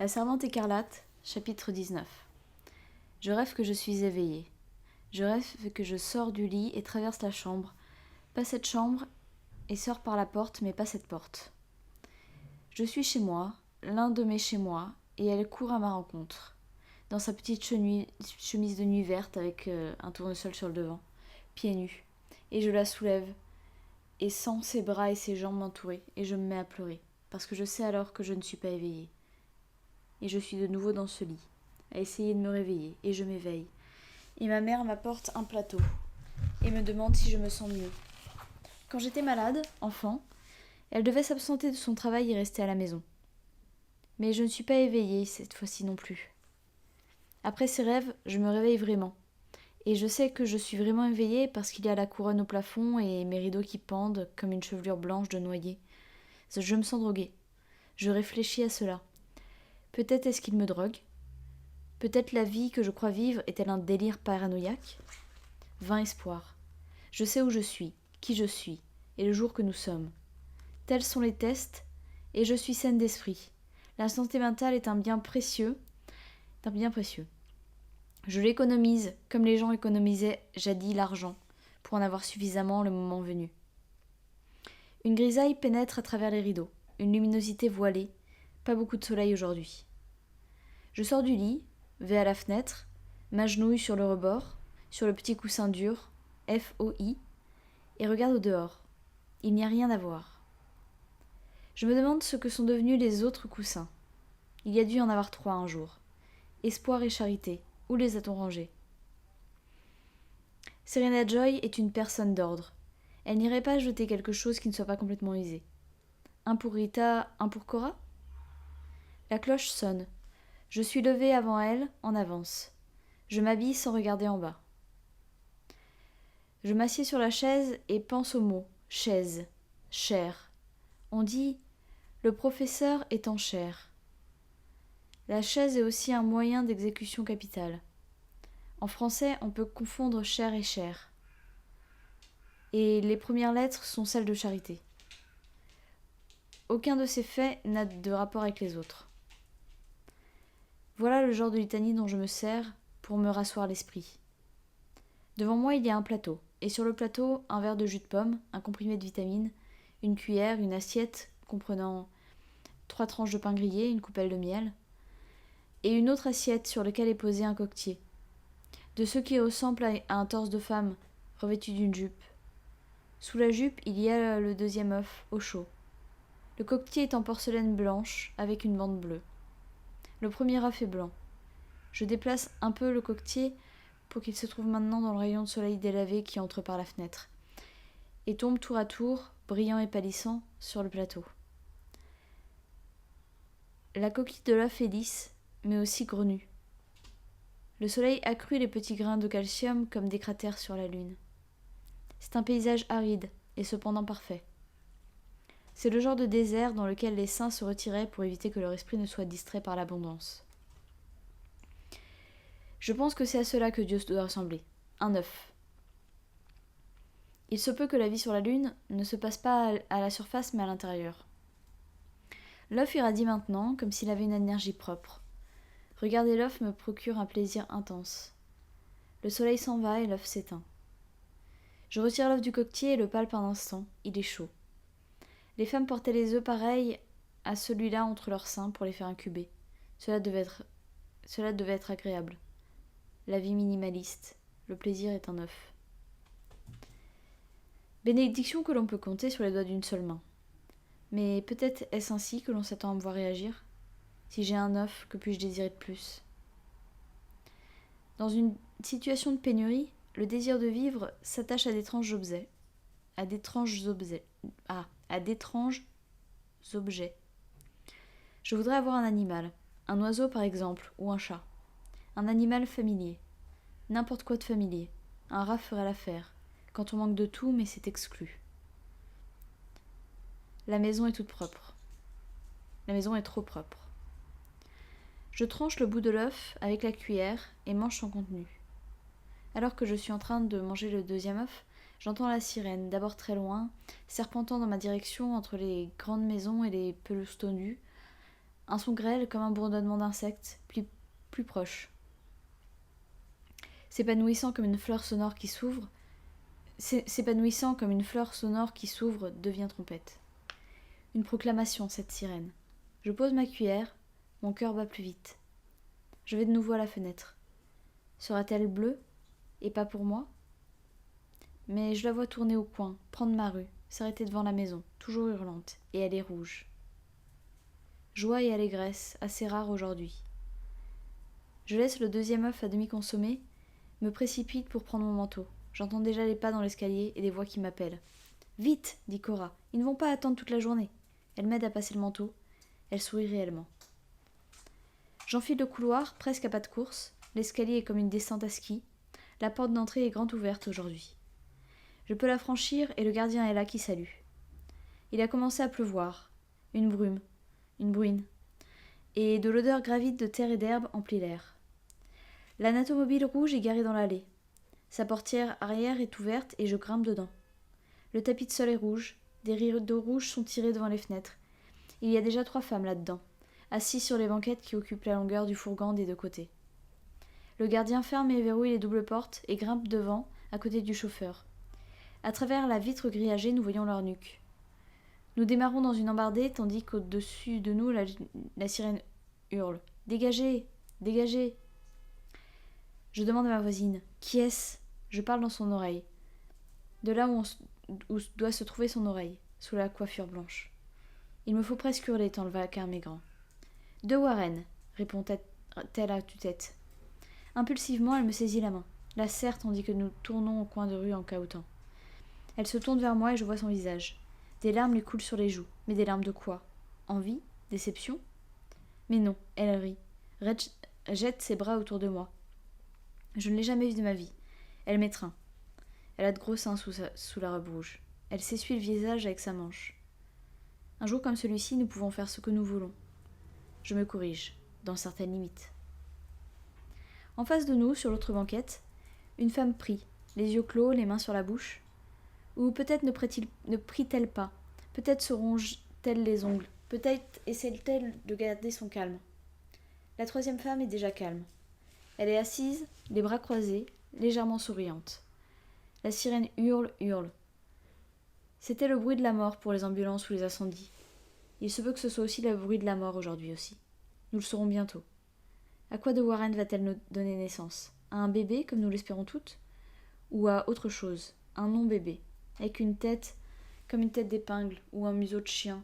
La Servante écarlate, chapitre 19. Je rêve que je suis éveillée. Je rêve que je sors du lit et traverse la chambre. Pas cette chambre, et sors par la porte, mais pas cette porte. Je suis chez moi, l'un de mes chez moi, et elle court à ma rencontre, dans sa petite chemise de nuit verte avec un tournesol sur le devant, pieds nus. Et je la soulève, et sens ses bras et ses jambes m'entourer, et je me mets à pleurer, parce que je sais alors que je ne suis pas éveillée. Et je suis de nouveau dans ce lit, à essayer de me réveiller, et je m'éveille. Et ma mère m'apporte un plateau, et me demande si je me sens mieux. Quand j'étais malade, enfant, elle devait s'absenter de son travail et rester à la maison. Mais je ne suis pas éveillée cette fois-ci non plus. Après ces rêves, je me réveille vraiment. Et je sais que je suis vraiment éveillée parce qu'il y a la couronne au plafond et mes rideaux qui pendent comme une chevelure blanche de noyer. Je me sens droguée. Je réfléchis à cela. Peut-être est-ce qu'il me drogue ? Peut-être la vie que je crois vivre est-elle un délire paranoïaque ? Vain espoir. Je sais où je suis, qui je suis, et le jour que nous sommes. Tels sont les tests, et je suis saine d'esprit. La santé mentale est un bien précieux. Je l'économise comme les gens économisaient jadis l'argent, pour en avoir suffisamment le moment venu. Une grisaille pénètre à travers les rideaux, une luminosité voilée, pas beaucoup de soleil aujourd'hui. Je sors du lit, vais à la fenêtre, m'agenouille sur le rebord, sur le petit coussin dur, FOI, et regarde au dehors. Il n'y a rien à voir. Je me demande ce que sont devenus les autres coussins. Il y a dû y en avoir 3 un jour. Espoir et charité, où les a-t-on rangés ? Serena Joy est une personne d'ordre. Elle n'irait pas jeter quelque chose qui ne soit pas complètement usé. Un pour Rita, un pour Cora ? La cloche sonne. Je suis levée avant elle, en avance. Je m'habille sans regarder en bas. Je m'assieds sur la chaise et pense au mot « chaise »,« chair ». On dit « le professeur est en chair ». La chaise est aussi un moyen d'exécution capitale. En français, on peut confondre chair et chair. Et les premières lettres sont celles de charité. Aucun de ces faits n'a de rapport avec les autres. Voilà le genre de litanie dont je me sers pour me rasseoir l'esprit. Devant moi, il y a un plateau, et sur le plateau, un verre de jus de pomme, un comprimé de vitamines, une cuillère, une assiette comprenant 3 tranches de pain grillé, une coupelle de miel, et une autre assiette sur laquelle est posé un coquetier, de ceux qui ressemblent à un torse de femme revêtu d'une jupe. Sous la jupe, il y a le deuxième œuf, au chaud. Le coquetier est en porcelaine blanche, avec une bande bleue. Le premier œuf est blanc. Je déplace un peu le coquetier pour qu'il se trouve maintenant dans le rayon de soleil délavé qui entre par la fenêtre, et tombe tour à tour, brillant et pâlissant, sur le plateau. La coquille de l'œuf est lisse, mais aussi grenue. Le soleil accrut les petits grains de calcium comme des cratères sur la lune. C'est un paysage aride, et cependant parfait. C'est le genre de désert dans lequel les saints se retiraient pour éviter que leur esprit ne soit distrait par l'abondance. Je pense que c'est à cela que Dieu doit ressembler, un œuf. Il se peut que la vie sur la Lune ne se passe pas à la surface mais à l'intérieur. L'œuf irradie maintenant comme s'il avait une énergie propre. Regarder l'œuf me procure un plaisir intense. Le soleil s'en va et l'œuf s'éteint. Je retire l'œuf du coquetier et le palpe un instant, il est chaud. Les femmes portaient les œufs pareils à celui-là entre leurs seins pour les faire incuber. Cela devait être agréable. La vie minimaliste, le plaisir est un œuf. Bénédiction que l'on peut compter sur les doigts d'une seule main. Mais peut-être est-ce ainsi que l'on s'attend à me voir réagir ? Si j'ai un œuf, que puis-je désirer de plus ? Dans une situation de pénurie, le désir de vivre s'attache à d'étranges objets. À d'étranges objets. Je voudrais avoir un animal, un oiseau par exemple, ou un chat. Un animal familier. N'importe quoi de familier. Un rat ferait l'affaire, quand on manque de tout, mais c'est exclu. La maison est toute propre. La maison est trop propre. Je tranche le bout de l'œuf avec la cuillère et mange son contenu. Alors que je suis en train de manger le deuxième œuf, j'entends la sirène, d'abord très loin, serpentant dans ma direction entre les grandes maisons et les pelouses tondues, Un son grêle comme un bourdonnement d'insectes, plus proche. S'épanouissant comme une fleur sonore qui s'ouvre, devient trompette. Une proclamation, cette sirène. Je pose ma cuillère, mon cœur bat plus vite. Je vais de nouveau à la fenêtre. Sera-t-elle bleue, et pas pour moi ? Mais je la vois tourner au coin, prendre ma rue, s'arrêter devant la maison, toujours hurlante, et elle est rouge. Joie et allégresse, assez rares aujourd'hui. Je laisse le deuxième œuf à demi consommé, me précipite pour prendre mon manteau. J'entends déjà les pas dans l'escalier et des voix qui m'appellent. Vite, dit Cora, ils ne vont pas attendre toute la journée. Elle m'aide à passer le manteau. Elle sourit réellement. J'enfile le couloir, presque à pas de course. L'escalier est comme une descente à ski. La porte d'entrée est grande ouverte aujourd'hui. Je peux la franchir et le gardien est là qui salue. Il a commencé à pleuvoir. Une bruine. Et de l'odeur gravide de terre et d'herbe emplit l'air. La natomobile rouge est garée dans l'allée. Sa portière arrière est ouverte et je grimpe dedans. Le tapis de sol est rouge, des rideaux rouges sont tirés devant les fenêtres. Il y a déjà 3 femmes là-dedans, assises sur les banquettes qui occupent la longueur du fourgon des 2 côtés. Le gardien ferme et verrouille les doubles portes et grimpe devant, à côté du chauffeur. À travers la vitre grillagée, nous voyons leur nuque. Nous démarrons dans une embardée, tandis qu'au-dessus de nous, la sirène hurle. « Dégagez ! Dégagez !» Je demande à ma voisine. « Qui est-ce » Je parle dans son oreille. De là où doit se trouver son oreille, sous la coiffure blanche. Il me faut presque hurler tant le vacarme est grand. « De Warren » répond-elle à tue-tête. Impulsivement, elle me saisit la main, la serre tandis que nous tournons au coin de rue en cahotant. Elle se tourne vers moi et je vois son visage. Des larmes lui coulent sur les joues. Mais des larmes de quoi ? Envie ? Déception ? Mais non, elle rit. Jette ses bras autour de moi. Je ne l'ai jamais vue de ma vie. Elle m'étreint. Elle a de gros seins sous la robe rouge. Elle s'essuie le visage avec sa manche. Un jour comme celui-ci, nous pouvons faire ce que nous voulons. Je me corrige, dans certaines limites. En face de nous, sur l'autre banquette, une femme prie, les yeux clos, les mains sur la bouche. Ou peut-être ne prie-t-elle pas. Peut-être se ronge-t-elle les ongles. Peut-être essaie-t-elle de garder son calme. La 3e femme est déjà calme. Elle est assise, les bras croisés, légèrement souriante. La sirène hurle. C'était le bruit de la mort pour les ambulances ou les incendies. Il se peut que ce soit aussi le bruit de la mort aujourd'hui aussi. Nous le saurons bientôt. À quoi de Warren va-t-elle nous donner naissance ? À un bébé, comme nous l'espérons toutes ? Ou à autre chose, un non-bébé, avec une tête comme une tête d'épingle, ou un museau de chien,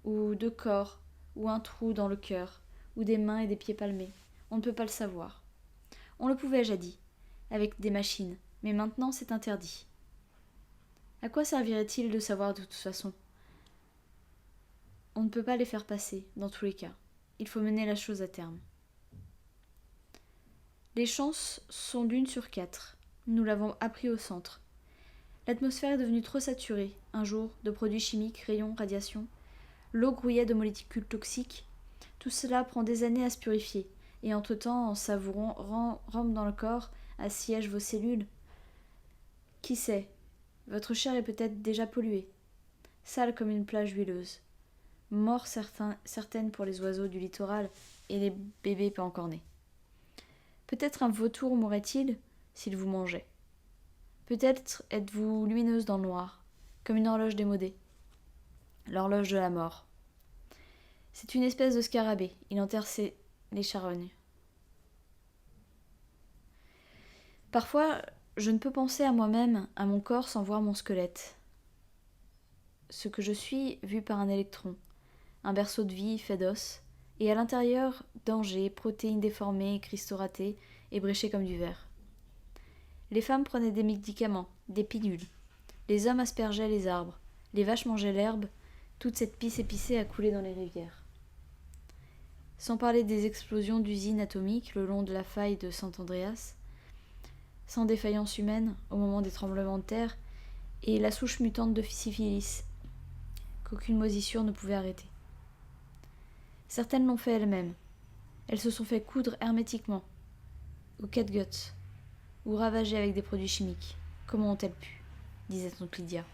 ou 2 corps, ou un trou dans le cœur, ou des mains et des pieds palmés. On ne peut pas le savoir. On le pouvait jadis, avec des machines, mais maintenant c'est interdit. À quoi servirait-il de savoir de toute façon ? On ne peut pas les faire passer, dans tous les cas. Il faut mener la chose à terme. Les chances sont d'1 sur 4. Nous l'avons appris au centre. L'atmosphère est devenue trop saturée, un jour, de produits chimiques, rayons, radiations. L'eau grouillait de molécules toxiques. Tout cela prend des années à se purifier, et entre-temps, en savourant rampe dans le corps, assiège vos cellules. Qui sait ? Votre chair est peut-être déjà polluée, sale comme une plage huileuse. Mort certaine pour les oiseaux du littoral et les bébés pas encore nés. Peut-être un vautour mourrait-il s'il vous mangeait. Peut-être êtes-vous lumineuse dans le noir, comme une horloge démodée. L'horloge de la mort. C'est une espèce de scarabée, il enterre les charognes. Parfois, je ne peux penser à moi-même, à mon corps sans voir mon squelette. Ce que je suis, vu par un électron, un berceau de vie fait d'os, et à l'intérieur, danger, protéines déformées, cristaux ratés, ébréchés comme du verre. Les femmes prenaient des médicaments, des pilules. Les hommes aspergeaient les arbres, les vaches mangeaient l'herbe, toute cette pisse épicée a coulé dans les rivières. Sans parler des explosions d'usines atomiques le long de la faille de Sant Andreas, sans défaillance humaine au moment des tremblements de terre, et la souche mutante de syphilis, qu'aucune moisissure ne pouvait arrêter. Certaines l'ont fait elles-mêmes. Elles se sont fait coudre hermétiquement, au catgut, ou ravager avec des produits chimiques. Comment ont-elles pu ? Disait tante Lydia.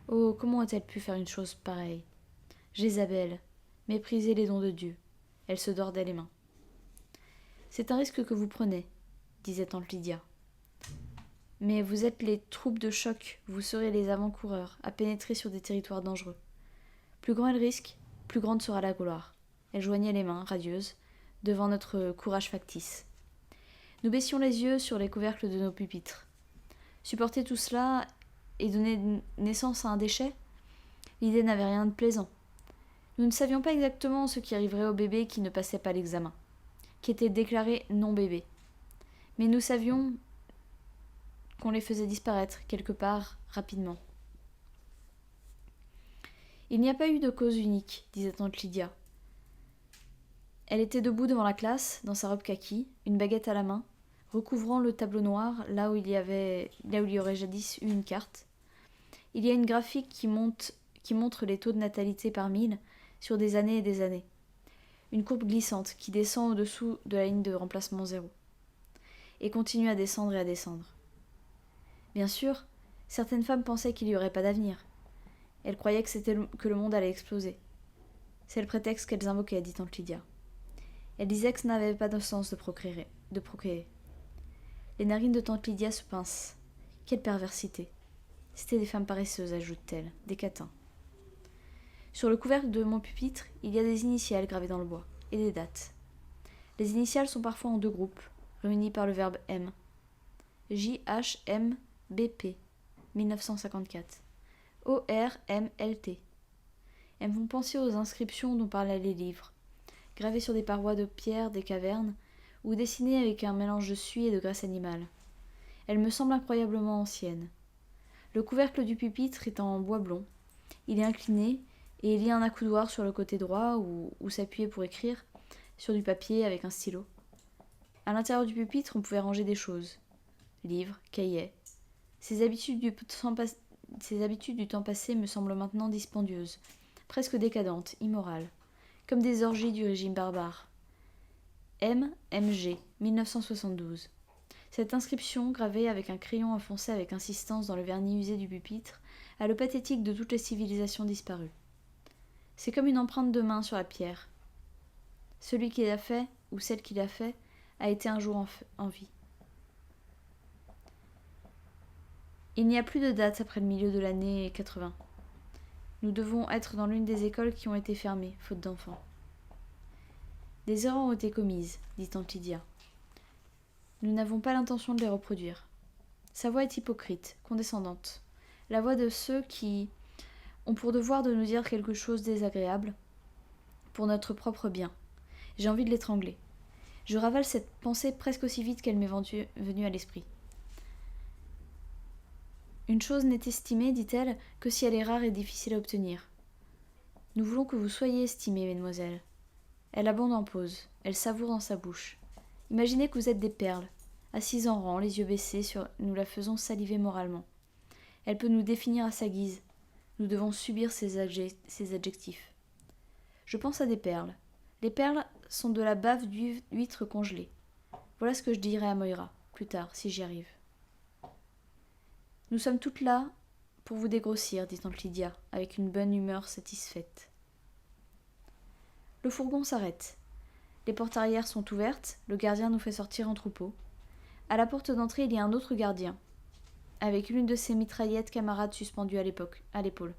Oh, comment ont-elles pu faire une chose pareille ? Jézabel, mépriser les dons de Dieu. Elle se tordait les mains. « C'est un risque que vous prenez, disait tante Lydia. Mais vous êtes les troupes de choc, vous serez les avant-coureurs à pénétrer sur des territoires dangereux. Plus grand est le risque, plus grande sera la gloire. » Elle joignait les mains, radieuse, devant notre courage factice. Nous baissions les yeux sur les couvercles de nos pupitres. Supporter tout cela et donner naissance à un déchet ? L'idée n'avait rien de plaisant. Nous ne savions pas exactement ce qui arriverait aux bébés qui ne passaient pas l'examen, qui étaient déclarés non-bébés. Mais nous savions qu'on les faisait disparaître quelque part rapidement. Il n'y a pas eu de cause unique, disait tante Lydia. Elle était debout devant la classe, dans sa robe kaki, une baguette à la main, recouvrant le tableau noir là où il y aurait jadis eu une carte. Il y a une graphique qui montre les taux de natalité par 1000 sur des années et des années. Une courbe glissante qui descend au-dessous de la ligne de remplacement 0 et continue à descendre et à descendre. Bien sûr, certaines femmes pensaient qu'il n'y aurait pas d'avenir. Elles croyaient que le monde allait exploser. C'est le prétexte qu'elles invoquaient, dit tante Lydia. Elle disait que ça n'avait pas de sens de procréer. Les narines de tante Lydia se pincent. Quelle perversité. C'étaient des femmes paresseuses, ajoute-t-elle, des catins. Sur le couvercle de mon pupitre, il y a des initiales gravées dans le bois, et des dates. Les initiales sont parfois en deux groupes, réunis par le verbe M. JHMBP, 1954. ORMLT. Elles me font penser aux inscriptions dont parlaient les livres, gravées sur des parois de pierre des cavernes, ou dessinées avec un mélange de suie et de graisse animale. Elles me semblent incroyablement anciennes. Le couvercle du pupitre est en bois blond. Il est incliné, et il y a un accoudoir sur le côté droit où s'appuyer pour écrire, sur du papier avec un stylo. À l'intérieur du pupitre, on pouvait ranger des choses. Livres, cahiers. Ces habitudes du temps passé me semblent maintenant dispendieuses, presque décadentes, immorales, comme des orgies du régime barbare. MMG, 1972. Cette inscription, gravée avec un crayon enfoncé avec insistance dans le vernis usé du pupitre, a le pathétique de toutes les civilisations disparues. C'est comme une empreinte de main sur la pierre. Celui qui l'a fait, ou celle qui l'a fait, a été un jour en vie. Il n'y a plus de date après le milieu de l'année 80. Nous devons être dans l'une des écoles qui ont été fermées, faute d'enfants. Des erreurs ont été commises, dit tante Lydia. Nous n'avons pas l'intention de les reproduire. Sa voix est hypocrite, condescendante. La voix de ceux qui ont pour devoir de nous dire quelque chose de désagréable pour notre propre bien. J'ai envie de l'étrangler. Je ravale cette pensée presque aussi vite qu'elle m'est venue à l'esprit. Une chose n'est estimée, dit-elle, que si elle est rare et difficile à obtenir. Nous voulons que vous soyez estimées, mesdemoiselles. Elle abonde en pause, elle savoure dans sa bouche. Imaginez que vous êtes des perles, assises en rang, les yeux baissés, nous la faisons saliver moralement. Elle peut nous définir à sa guise. Nous devons subir ses adjectifs. Je pense à des perles. Les perles sont de la bave d'huître congelée. Voilà ce que je dirai à Moira, plus tard, si j'y arrive. Nous sommes toutes là pour vous dégrossir, dit tante Lydia, avec une bonne humeur satisfaite. Le fourgon s'arrête. Les portes arrière sont ouvertes, le gardien nous fait sortir en troupeau. À la porte d'entrée, il y a un autre gardien, avec l'une de ses mitraillettes camarades suspendues à l'épaule.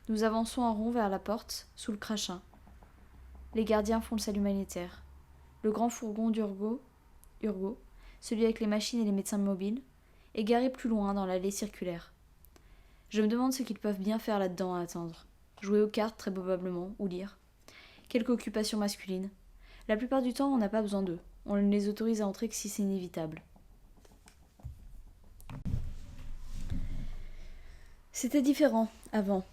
Nous avançons en rond vers la porte, sous le crachin. Les gardiens font le salut militaire. Le grand fourgon d'Urgo, celui avec les machines et les médecins mobiles, est garé plus loin dans l'allée circulaire. Je me demande ce qu'ils peuvent bien faire là-dedans à attendre. Jouer aux cartes, très probablement, ou lire. Quelque occupation masculine. La plupart du temps, on n'a pas besoin d'eux. On les autorise à entrer que si c'est inévitable. C'était différent, avant.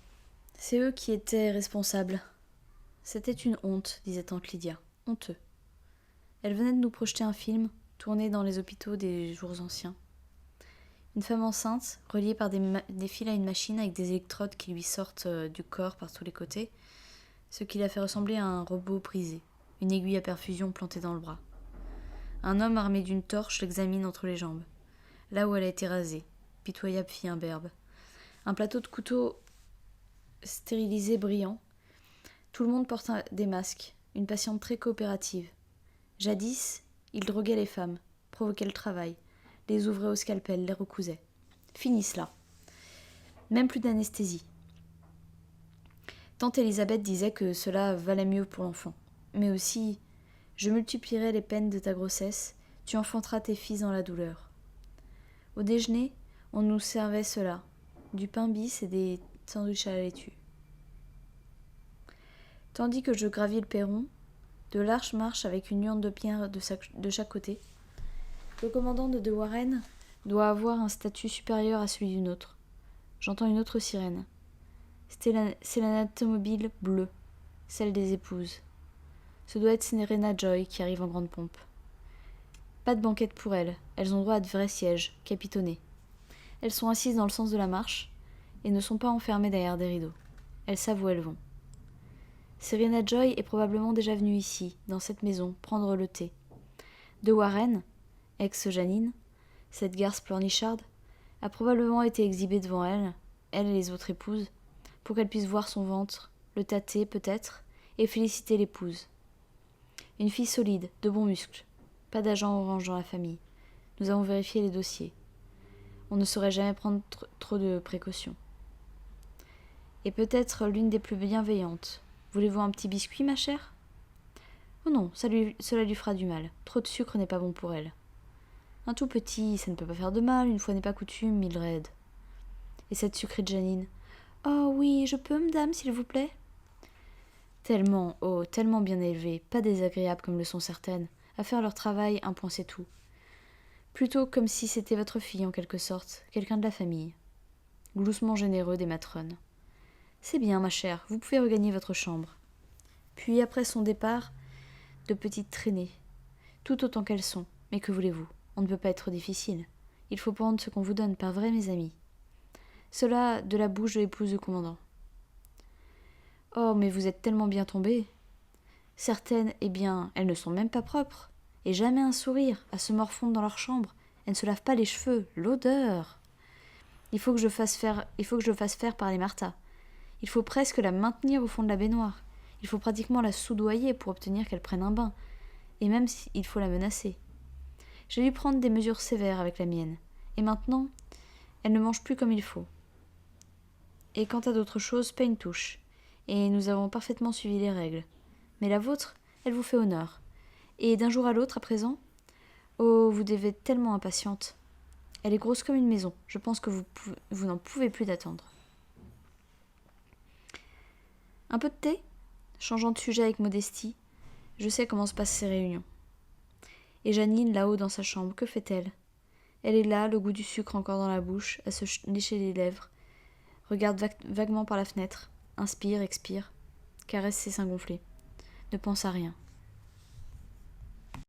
C'est eux qui étaient responsables. C'était une honte, disait tante Lydia. Honteux. Elle venait de nous projeter un film, tourné dans les hôpitaux des jours anciens. Une femme enceinte, reliée par des fils à une machine avec des électrodes qui lui sortent du corps par tous les côtés, ce qui la fait ressembler à un robot brisé, une aiguille à perfusion plantée dans le bras. Un homme armé d'une torche l'examine entre les jambes, là où elle a été rasée, pitoyable fille imberbe. Un plateau de couteaux stérilisé brillant. Tout le monde porte des masques, une patiente très coopérative. Jadis, il droguait les femmes, provoquait le travail, les ouvrait au scalpel, les recousait. Fini cela. Même plus d'anesthésie. Tante Elisabeth disait que cela valait mieux pour l'enfant. Mais aussi, je multiplierai les peines de ta grossesse, tu enfanteras tes fils dans la douleur. Au déjeuner, on nous servait cela, du pain bis et des sandwichs à la laitue. Tandis que je gravis le perron, de larges marches avec une urne de pierre de chaque côté, le commandant de Warren doit avoir un statut supérieur à celui d'une autre. J'entends une autre sirène. C'est l'anatomobile bleue, celle des épouses. Ce doit être Serena Joy qui arrive en grande pompe. Pas de banquette pour elles ont droit à de vrais sièges, capitonnés. Elles sont assises dans le sens de la marche et ne sont pas enfermées derrière des rideaux. Elles savent où elles vont. Serena Joy est probablement déjà venue ici, dans cette maison, prendre le thé. De Warren, ex-Janine, cette garce pleurnicharde, a probablement été exhibée devant elle et les autres épouses, pour qu'elle puisse voir son ventre, le tâter peut-être, et féliciter l'épouse. Une fille solide, de bons muscles, pas d'agent orange dans la famille. Nous avons vérifié les dossiers. On ne saurait jamais prendre trop de précautions. Et peut-être l'une des plus bienveillantes. Voulez-vous un petit biscuit, ma chère ? Oh non, cela lui fera du mal. Trop de sucre n'est pas bon pour elle. Un tout petit, ça ne peut pas faire de mal, une fois n'est pas coutume, Mildred. Et cette sucrée de Janine ? Oh oui, je peux, madame, s'il vous plaît ? Tellement bien élevées, pas désagréables comme le sont certaines, à faire leur travail, un point c'est tout. Plutôt comme si c'était votre fille en quelque sorte, quelqu'un de la famille. Gloussement généreux des matrones. C'est bien, ma chère, vous pouvez regagner votre chambre. Puis après son départ, de petites traînées, tout autant qu'elles sont, mais que voulez-vous ? On ne peut pas être difficile. Il faut prendre ce qu'on vous donne, pas vrai, mes amis ? Cela de la bouche de l'épouse du commandant. Oh, mais vous êtes tellement bien tombés. Certaines, eh bien, elles ne sont même pas propres. Et jamais un sourire, à se morfondre dans leur chambre. Elles ne se lavent pas les cheveux. L'odeur. Il faut que je le fasse faire par les Martha. Il faut presque la maintenir au fond de la baignoire. Il faut pratiquement la soudoyer pour obtenir qu'elle prenne un bain. Et même s'il faut la menacer. J'ai dû prendre des mesures sévères avec la mienne. Et maintenant, elle ne mange plus comme il faut. Et quant à d'autres choses, pas une touche. Et nous avons parfaitement suivi les règles. Mais la vôtre, elle vous fait honneur. Et d'un jour à l'autre, à présent, oh, vous devez être tellement impatiente. Elle est grosse comme une maison. Je pense que vous n'en pouvez plus d'attendre. Un peu de thé ? Changeant de sujet avec modestie, je sais comment se passent ces réunions. Et Janine, là-haut dans sa chambre, que fait-elle ? Elle est là, le goût du sucre encore dans la bouche, à se lécher les lèvres, regarde vaguement par la fenêtre, inspire, expire, caresse ses seins gonflés, ne pense à rien.